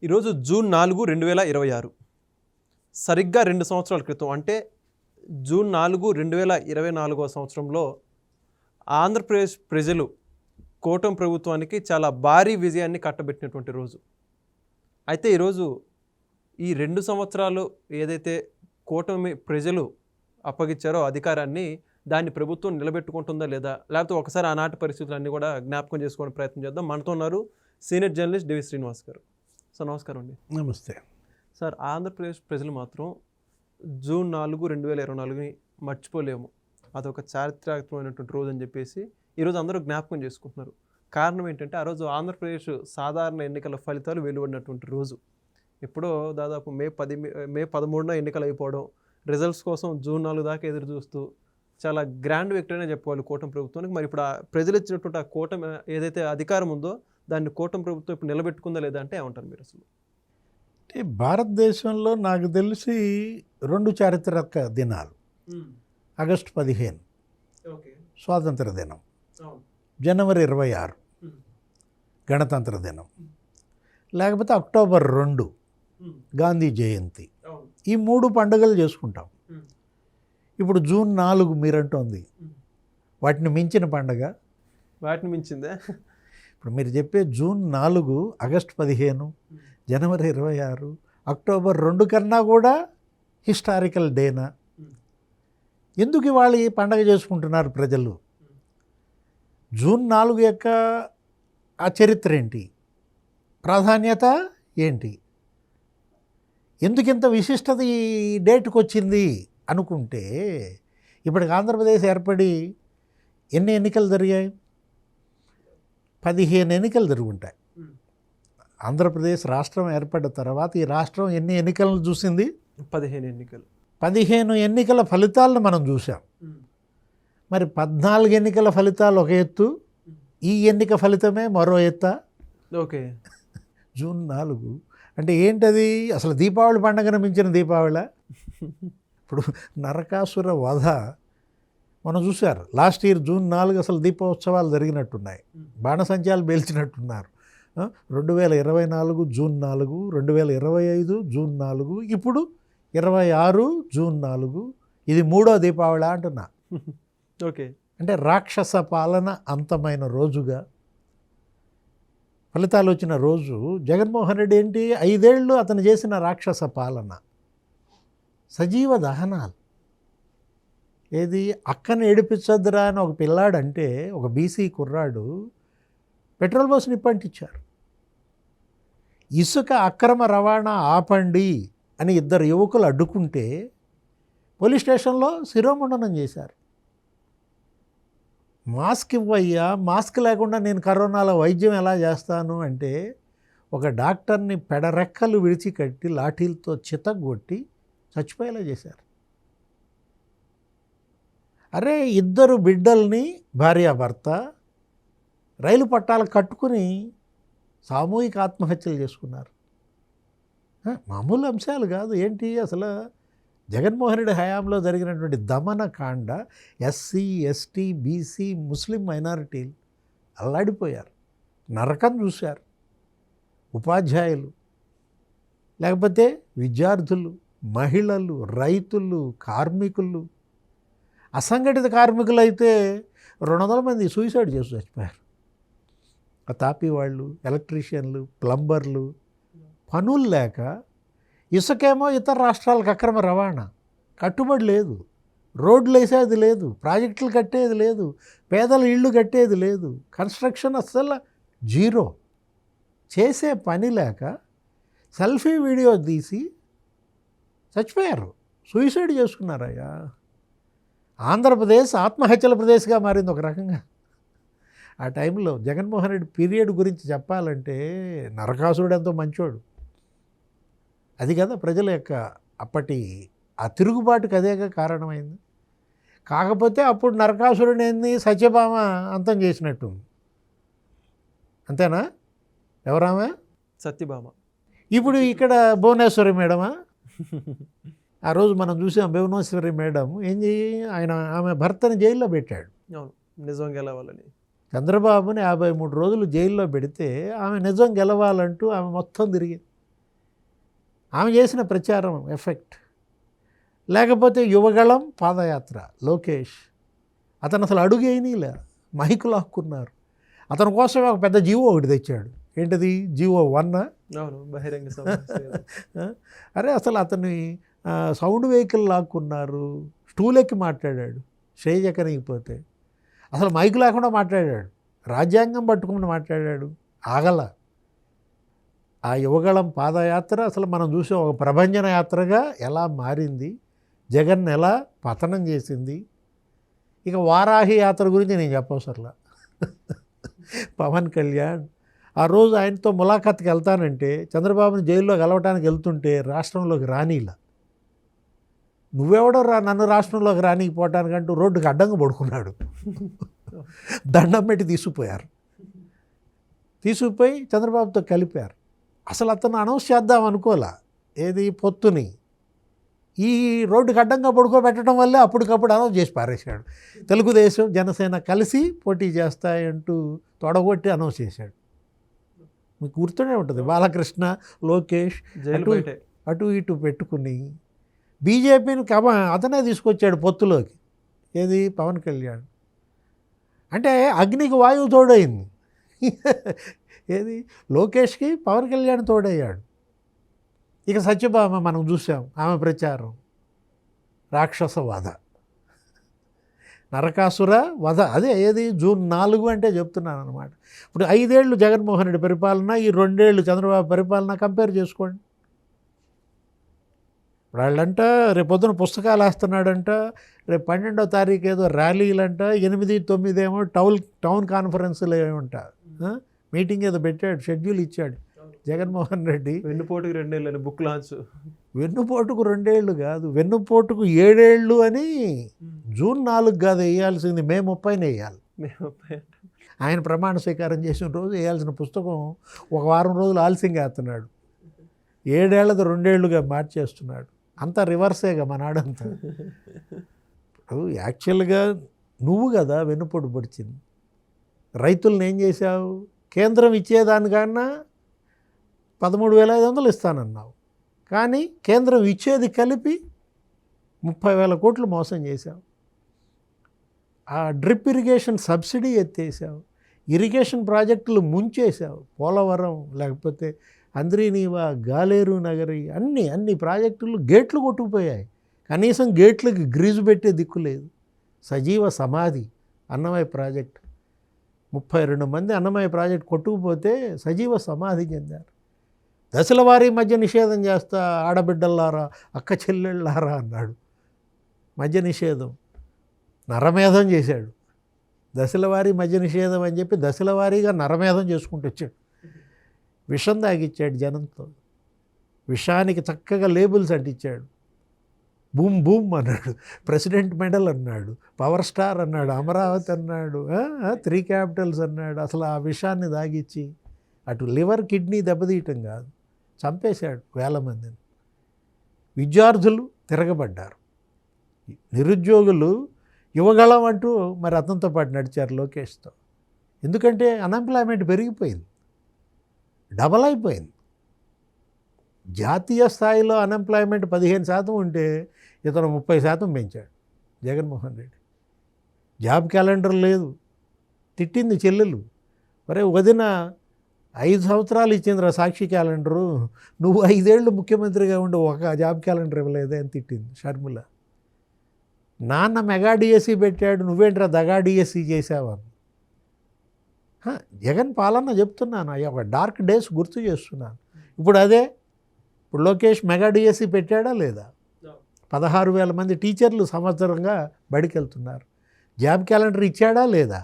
ఈరోజు జూన్ 4, 2026 సరిగ్గా 2 సంవత్సరాల క్రితం అంటే జూన్ 4, 2024 సంవత్సరంలో ఆంధ్రప్రదేశ్ ప్రజలు కూటమి ప్రభుత్వానికి చాలా భారీ విజయాన్ని కట్టబెట్టినటువంటి రోజు. అయితే ఈరోజు ఈ 2 సంవత్సరాలు ఏదైతే కూటమి ప్రజలు అప్పగించారో అధికారాన్ని, దాన్ని ప్రభుత్వం నిలబెట్టుకుంటుందా లేదా, లేకపోతే ఒకసారి ఆనాటి పరిస్థితులన్నీ కూడా జ్ఞాపకం చేసుకోవడం ప్రయత్నం చేద్దాం. మనతో ఉన్నారు సీనియర్ జర్నలిస్ట్ డివి శ్రీనివాస్ గారు. సార్ నమస్కారం అండి. నమస్తే సార్, ఆంధ్రప్రదేశ్ ప్రజలు మాత్రం జూన్ 4, 2024ని మర్చిపోలేము. అదొక చారిత్రాత్మకమైనటువంటి రోజు అని చెప్పేసి ఈరోజు అందరూ జ్ఞాపకం చేసుకుంటున్నారు. కారణం ఏంటంటే ఆ రోజు ఆంధ్రప్రదేశ్ సాధారణ ఎన్నికల ఫలితాలు వెలువడినటువంటి రోజు. ఎప్పుడో దాదాపు మే 13న ఎన్నికలు అయిపోవడం, రిజల్ట్స్ కోసం జూన్ 4 దాకా ఎదురు చూస్తూ చాలా గ్రాండ్ విక్టరీ అనే చెప్పుకోవాలి కూటమి ప్రభుత్వానికి. మరి ఇప్పుడు ప్రజలు ఇచ్చినటువంటి ఆ కూటమి ఏదైతే అధికారం ఉందో దాన్ని కూటమి ప్రభుత్వం ఇప్పుడు నిలబెట్టుకుందా లేదా అంటే ఏమంటారు మీరు అసలు? అంటే భారతదేశంలో నాకు తెలిసి 2 చారిత్రక దినాలు. ఆగస్టు 15 స్వాతంత్ర దినం, జనవరి 26 గణతంత్ర దినం, లేకపోతే అక్టోబర్ 2 గాంధీ జయంతి. ఈ 3 పండుగలు చేసుకుంటాం. ఇప్పుడు జూన్ 4 మీరంటోంది, వాటిని మించిన పండగ? వాటిని మించిందే. ఇప్పుడు మీరు చెప్పే జూన్ 4, ఆగస్టు 15, జనవరి 26, అక్టోబర్ 2 కన్నా కూడా హిస్టారికల్ డేనా? ఎందుకు ఇవాళ ఈ పండగ చేసుకుంటున్నారు ప్రజలు? జూన్ 4 యొక్క ఆ చరిత్ర ఏంటి, ప్రాధాన్యత ఏంటి, ఎందుకింత విశిష్టత ఈ డేట్కి వచ్చింది అనుకుంటే, ఇప్పటికి ఆంధ్రప్రదేశ్ ఏర్పడి ఎన్ని ఎన్నికలు జరిగాయి? 15 ఎన్నికలు జరుగుంటాయి. ఆంధ్రప్రదేశ్ రాష్ట్రం ఏర్పడిన తర్వాత ఈ రాష్ట్రం ఎన్ని ఎన్నికలను చూసింది? 15 ఎన్నికలు. 15 ఎన్నికల ఫలితాలను మనం చూసాం. మరి 14 ఎన్నికల ఫలితాలు ఒక ఎత్తు, ఈ ఎన్నిక ఫలితమే మరో ఎత్తా? ఓకే. జూన్ 4 అంటే ఏంటది? అసలు దీపావళి పండుగను మించిన దీపావళి? ఇప్పుడు నరకాసుర వధ మనం చూశారు. లాస్ట్ ఇయర్ జూన్ 4 అసలు దీపోత్సవాలు జరిగినట్టున్నాయి, బాణసంచాలు పేల్చినట్టున్నారు. 2024 జూన్ 4, 2025 జూన్ 4, ఇప్పుడు 26 జూన్ 4. ఇది 3వ దీపావళి అంటున్నా. ఓకే. అంటే రాక్షస పాలన అంతమైన రోజుగా ఫలితాలు వచ్చిన రోజు. జగన్మోహన్ రెడ్డి ఏంటి, 5 ఏళ్ళు అతను చేసిన రాక్షస పాలన, సజీవ దహనాలు. ఏది, అక్కని ఏడిపించొద్దురా అని ఒక పిల్లాడంటే, ఒక బీసీ కుర్రాడు పెట్రోల్ పోసి నిప్పంటించారు. ఇసుక అక్రమ రవాణా ఆపండి అని 2 యువకులు అడ్డుకుంటే పోలీస్ స్టేషన్లో శిరోముండనం చేశారు. మాస్క్ ఇవ్వయ్యా, మాస్క్ లేకుండా నేను కరోనాలో వైద్యం ఎలా చేస్తాను అంటే ఒక డాక్టర్ని పెడరెక్కలు విడిచికట్టి లాఠీలతో చితగొట్టి చచ్చిపోయేలా చేశారు. అరే, 2 బిడ్డల్ని భార్యాభర్త రైలు పట్టాలు కట్టుకుని సామూహిక ఆత్మహత్యలు చేసుకున్నారు. మామూలు అంశాలు కాదు. ఏంటి అసలు జగన్మోహన్ రెడ్డి హయాంలో జరిగినటువంటి దమనకాండ, ఎస్సీ, ఎస్టీ, బీసీ, ముస్లిం మైనారిటీలు అల్లాడిపోయారు, నరకం చూశారు. ఉపాధ్యాయులు, లేకపోతే విద్యార్థులు, మహిళలు, రైతులు, కార్మికులు, అసంఘటిత కార్మికులు అయితే 200 మంది సూసైడ్ చేసి చచ్చిపోయారు. ఆ తాపీ వాళ్ళు, ఎలక్ట్రీషియన్లు, ప్లంబర్లు పనులు లేక, ఇసుకేమో ఇతర రాష్ట్రాలకు అక్రమ రవాణా, కట్టుబడి లేదు, రోడ్లు వేసేది లేదు, ప్రాజెక్టులు కట్టేది లేదు, పేదల ఇళ్ళు కట్టేది లేదు, కన్స్ట్రక్షన్ అస్సలు జీరో. చేసే పని లేక సెల్ఫీ వీడియో తీసి చచ్చిపోయారు, సూసైడ్ చేసుకున్నారయ్యా. ఆంధ్రప్రదేశ్ ఆత్మహత్యల ప్రదేశ్గా మారింది ఒక రకంగా. ఆ టైంలో జగన్మోహన్ రెడ్డి పీరియడ్ గురించి చెప్పాలంటే నరకాసురుడు ఎంతో మంచోడు. అది కదా ప్రజల యొక్క అప్పటి ఆ తిరుగుబాటుకు అదేగా కారణమైంది. కాకపోతే అప్పుడు నరకాసురుడు ఏంది, సత్యభామ అంతం చేసినట్టు. అంతేనా? ఎవరామా? సత్యభామ. ఇప్పుడు ఇక్కడ భువనేశ్వరి మేడమా? ఆ రోజు మనం చూసాం. భువనేశ్వరి మేడం ఏం ఆమె భర్తని జైల్లో పెట్టాడు. అవును, నిజం గెలవాలని. చంద్రబాబుని 53 రోజులు జైల్లో పెడితే ఆమె నిజం గెలవాలంటూ ఆమె మొత్తం తిరిగింది. ఆమె చేసిన ప్రచారం ఎఫెక్ట్. లేకపోతే యువగళం పాదయాత్ర లోకేష్, అతను అసలు అడుగు వేయనీలే, మైకు లాక్కున్నారు. అతని కోసం ఒక పెద్ద జీవో ఒకటి తెచ్చాడు. ఏంటిది జీవో 1? అవును, బహిరంగ సమస్య. అరే అసలు అతని సౌండ్ వెహికల్ లాక్కున్నారు, స్టూల్ ఎక్కి మాట్లాడాడు స్టేజ్ ఎక్కనికపోతే. అసలు మైకు లేకుండా మాట్లాడాడు, రాజ్యాంగం పట్టుకుని మాట్లాడాడు, ఆగల. ఆ యువగళం పాదయాత్ర అసలు మనం చూసే ఒక ప్రభంజన యాత్రగా ఎలా మారింది, జగన్ ఎలా పతనం చేసింది. ఇక వారాహి యాత్ర గురించి నేను చెప్పవసరలా. పవన్ కళ్యాణ్ ఆ రోజు ఆయనతో ములాఖత్కి వెళ్తానంటే చంద్రబాబుని జైల్లో కలవటానికి వెళ్తుంటే రాష్ట్రంలోకి రానీలా. నువ్వెవడో నన్ను రాష్ట్రంలోకి రానిపోవటానికంటూ రోడ్డుకి అడ్డంగా పడుకున్నాడు. దండం పెట్టి తీసుకుపోయి చంద్రబాబుతో కలిపారు. అసలు అతను అనౌన్స్ చేద్దాం అనుకోలే, ఏది పొత్తుని. ఈ రోడ్డుకి అడ్డంగా పడుకోబెట్టడం వల్లే అప్పటికప్పుడు అనౌన్స్ చేసి పారేశాడు. తెలుగుదేశం జనసేన కలిసి పోటీ చేస్తాయంటూ తొడగొట్టి అనౌన్స్ చేశాడు. మీకు గుర్తునే ఉంటుంది, బాలకృష్ణ లోకేష్ అటు ఇటు పెట్టుకుని బీజేపీని అతనే తీసుకొచ్చాడు పొత్తులోకి. ఏది పవన్ కళ్యాణ్. అంటే అగ్నికి వాయువు తోడైంది. ఏది లోకేష్కి పవన్ కళ్యాణ్ తోడయ్యాడు. ఇక సత్యభామ మనం చూసాం, ఆమె ప్రచారం రాక్షస వధ, నరకాసుర వధ. అదే ఏది జూన్ 4 అంటే చెప్తున్నాను అనమాట. ఇప్పుడు 5 ఏళ్ళు జగన్మోహన్ రెడ్డి పరిపాలన, ఈ 2 ఏళ్ళు చంద్రబాబు పరిపాలన కంపేర్ చేసుకోండి. వాళ్ళంట రేపొద్దున పుస్తకాలు వేస్తున్నాడంట, రేపు 12వ తారీఖు ఏదో ర్యాలీలంట, 8, 9 ఏమో టౌన్ కాన్ఫరెన్స్లు ఏమంట, మీటింగ్ ఏదో పెట్టాడు, షెడ్యూల్ ఇచ్చాడు జగన్మోహన్ రెడ్డి. వెన్నుపోటుకు 2 ఏళ్ళు బుక్ లాంచ్. వెన్నుపోటుకు 2 ఏళ్ళు కాదు, వెన్నుపోటుకు 7 ఏళ్ళు అని. జూన్ 4 కాదు వేయాల్సింది, మే 30న వేయాలి. ఆయన ప్రమాణ స్వీకారం చేసిన రోజు వేయాల్సిన పుస్తకం ఒక వారం రోజులు ఆలస్యంగా వేస్తున్నాడు. 7 ఏళ్ళది 2 ఏళ్ళుగా మార్చేస్తున్నాడు. అంతా రివర్సేగా మనాడంతా. యాక్చువల్గా నువ్వు కదా వెన్నుపోటు పొడిచింది. రైతులను ఏం చేశావు? కేంద్రం ఇచ్చేదానికన్నా 13,500 ఇస్తానన్నావు, కానీ కేంద్రం ఇచ్చేది కలిపి 30,000 కోట్లు మోసం చేశావు. ఆ డ్రిప్ ఇరిగేషన్ సబ్సిడీ ఎత్తేసావు, ఇరిగేషన్ ప్రాజెక్టులు ముంచేశావు. పోలవరం, లేకపోతే అంద్రీనీవా, గాలేరు నగరి, అన్ని ప్రాజెక్టులు గేట్లు కొట్టుకుపోయాయి. కనీసం గేట్లకి గ్రీజు పెట్టే దిక్కు లేదు. సజీవ సమాధి అన్నమయ్య ప్రాజెక్ట్, 32 మంది అన్నమయ్య ప్రాజెక్ట్ కొట్టుకుపోతే సజీవ సమాధి చెందారు. దశల వారీ మధ్య నిషేధం చేస్తా, ఆడబిడ్డల్లారా అక్క చెల్లెళ్ళారా అన్నాడు. మద్య నిషేధం నరమేధం చేశాడు. దశల వారీ మద్య నిషేధం అని చెప్పి దశల వారీగా నరమేధం చేసుకుంటూ వచ్చాడు. విషం తాగిచ్చాడు జనంతో, విషానికి చక్కగా లేబుల్స్ అంటించాడు. బూమ్ బూమ్ అన్నాడు, ప్రెసిడెంట్ మెడల్ అన్నాడు, పవర్ స్టార్ అన్నాడు, అమరావతి అన్నాడు, 3 క్యాపిటల్స్ అన్నాడు. అసలు ఆ విషాన్ని తాగిచ్చి అటు లివర్ కిడ్నీ దెబ్బతీయటం కాదు, చంపేశాడు వేల మందిని. విద్యార్థులు తిరగబడ్డారు, నిరుద్యోగులు యువగళం అంటూ మరి అతనితో పాటు నడిచారు లోకేష్తో. ఎందుకంటే అన్ఎంప్లాయ్మెంట్ పెరిగిపోయింది, డబల్ అయిపోయింది. జాతీయ స్థాయిలో అన్ఎంప్లాయ్మెంట్ 15% ఉంటే ఇతను 30% పెంచాడు జగన్మోహన్ రెడ్డి. జాబ్ క్యాలెండర్ లేదు, తిట్టింది చెల్లెలు. మరే వదిన 5 సంవత్సరాలు ఇచ్చిందిరా సాక్షి క్యాలెండరు, నువ్వు 5 ఏళ్ళు ముఖ్యమంత్రిగా ఉండి ఒక జాబ్ క్యాలెండర్ ఇవ్వలేదే అని తిట్టింది షర్మిల. నాన్న మెగా డిఎస్సి పెట్టాడు, నువ్వేంట్రా దగా డిఎస్సి చేసావా? జగన్ పాలన చెప్తున్నాను, అయ్యా ఒక డార్క్ డేస్ గుర్తు చేస్తున్నాను. ఇప్పుడు లోకేష్ మెగా డిఎస్సి పెట్టాడా లేదా? 16,000 మంది టీచర్లు సంవత్సరంగా బడికి వెళ్తున్నారు. జాబ్ క్యాలెండర్ ఇచ్చాడా లేదా?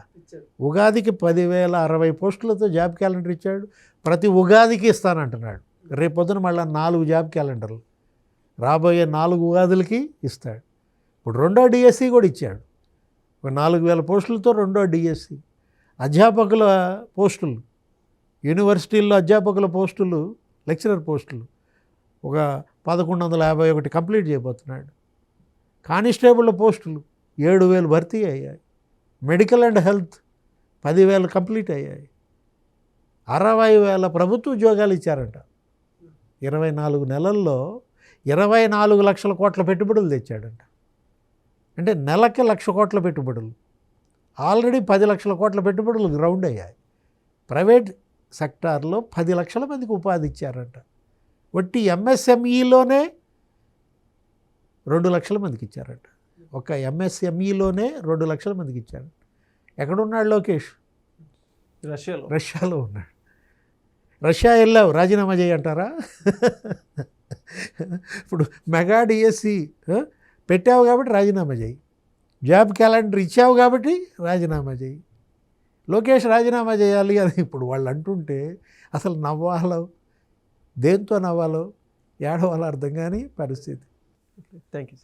ఉగాదికి 10,060 పోస్టులతో జాబ్ క్యాలెండర్ ఇచ్చాడు. ప్రతి ఉగాదికి ఇస్తానంటున్నాడు. రేపొద్దున మళ్ళీ 4 జాబ్ క్యాలెండర్లు రాబోయే 4 ఉగాదులకి ఇస్తాడు. ఇప్పుడు 2వ డిఎస్సి కూడా ఇచ్చాడు, ఒక 4,000 పోస్టులతో 2వ డిఎస్సి. అధ్యాపకుల పోస్టులు, యూనివర్సిటీల్లో అధ్యాపకుల పోస్టులు, లెక్చరర్ పోస్టులు ఒక 1,151 కంప్లీట్ చేయబోతున్నాడు. కానిస్టేబుల్ పోస్టులు 7,000 భర్తీ అయ్యాయి. మెడికల్ అండ్ హెల్త్ 10,000 కంప్లీట్ అయ్యాయి. 60,000 ప్రభుత్వ ఉద్యోగాలు ఇచ్చారంట. 24 నెలల్లో 24 లక్షల కోట్ల పెట్టుబడులు తెచ్చాడంట. అంటే నెలకి 1,00,000 కోట్ల పెట్టుబడులు. ఆల్రెడీ 10 లక్షల కోట్ల పెట్టుబడులు గ్రౌండ్ అయ్యాయి. ప్రైవేట్ సెక్టార్లో 10 లక్షల మందికి ఉపాధి ఇచ్చారంట. వట్టి ఎంఎస్ఎంఈలోనే 2 లక్షల మందికి ఇచ్చారంట. ఒక ఎంఎస్ఎంఈలోనే 2 లక్షల మందికి ఇచ్చారు. ఎక్కడున్నాడు లోకేష్? రష్యాలో ఉన్నాడు. రష్యా వెళ్ళావు, రాజీనామా చేయి అంటారా? ఇప్పుడు మెగా డిఎస్సి పెట్టావు కాబట్టి రాజీనామా చేయి, జాబ్ క్యాలెండర్ ఇచ్చావు కాబట్టి రాజీనామా చేయి. లోకేష్ రాజీనామా చేయాలి అని ఇప్పుడు వాళ్ళు అంటుంటే అసలు నవ్వాలో దేంతో నవ్వాలో ఏడవాలో అర్థం కాని పరిస్థితి. Thank you.